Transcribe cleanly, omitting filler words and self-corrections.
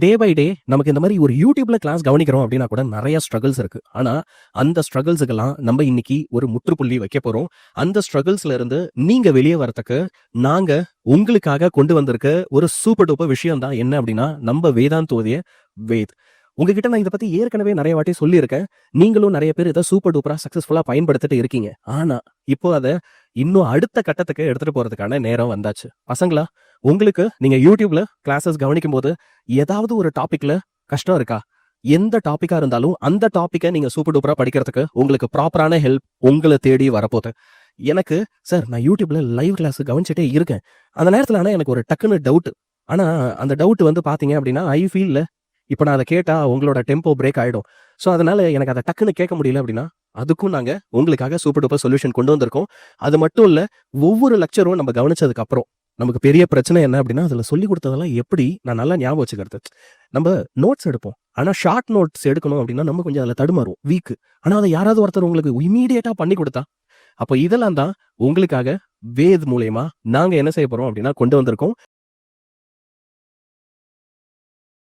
Day by day நமக்கு இந்த மாதிரி ஒரு யூடியூப்ல கிளாஸ் கவனிக்கிறோம் அப்படின்னா கூட நிறைய ஸ்ட்ரகிள்ஸ் இருக்கு. ஆனா அந்த ஸ்ட்ரகிள்ஸுக்கெல்லாம் நம்ம இன்னைக்கு ஒரு முற்றுப்புள்ளி வைக்க போறோம். அந்த ஸ்ட்ரகிள்ஸ்ல இருந்து நீங்க வெளியே வரதுக்கு நாங்க உங்களுக்காக கொண்டு வந்திருக்க ஒரு சூப்பர் டூப்பர் விஷயம் தான் என்ன அப்படின்னா நம்ம வேதாந்தோதிய வேத். உங்ககிட்ட நான் இதை பத்தி ஏற்கனவே நிறைய வாட்டி சொல்லியிருக்கேன். நீங்களும் நிறைய பேர் இதை சூப்பர் டூப்பரா சக்சஸ்ஃபுல்லா பயன்படுத்திட்டு இருக்கீங்க. ஆனா இப்போ அதை இன்னும் அடுத்த கட்டத்துக்கு எடுத்துட்டு போறதுக்கான நேரம் வந்தாச்சு. பசங்களா, உங்களுக்கு நீங்க யூடியூப்ல கிளாஸஸ் கவனிக்கும் போது ஏதாவது ஒரு டாபிக்ல கஷ்டம் இருக்கா? எந்த டாபிக்கா இருந்தாலும் அந்த டாபிக்கை நீங்க சூப்பர் டூப்பரா படிக்கிறதுக்கு உங்களுக்கு ப்ராப்பரான ஹெல்ப் உங்களை தேடி வரப்போகுது. எனக்கு சார் நான் யூடியூப்ல லைவ் கிளாஸ் கவனிச்சுட்டே இருக்கேன். அந்த நேரத்துல ஆனா எனக்கு ஒரு டக்குன்னு டவுட். ஆனா அந்த டவுட் வந்து பாத்தீங்க அப்படின்னா ஐ ஃபீல்ல இப்ப நான் அதை கேட்டா உங்களோட டெம்போ பிரேக் ஆயிடும். ஸோ அதனால எனக்கு அதை டக்குன்னு கேட்க முடியல அப்படின்னா அதுக்கும் நாங்க உங்களுக்காக சூப்பர் டூப்பர் சொல்யூஷன் கொண்டு வந்திருக்கோம். அது மட்டும் இல்ல, ஒவ்வொரு லெக்சரும் நம்ம கவனிச்சதுக்கு அப்புறம் நமக்கு பெரிய பிரச்சனை என்ன அப்படின்னா அதுல சொல்லி கொடுத்ததெல்லாம் எப்படி நான் நல்லா ஞாபகம் வச்சுக்கிறது. நம்ம நோட்ஸ் எடுப்போம். ஆனா ஷார்ட் நோட்ஸ் எடுக்கணும் அப்படின்னா நம்ம கொஞ்சம் அதுல தடுமாறும், வீக். ஆனா அதை யாராவது ஒருத்தர் உங்களுக்கு இமீடியட்டா பண்ணி கொடுத்தா அப்போ இதெல்லாம் தான் உங்களுக்காக வேத் மூலயமா நாங்க என்ன செய்ய போறோம் அப்படின்னா கொண்டு வந்திருக்கோம்.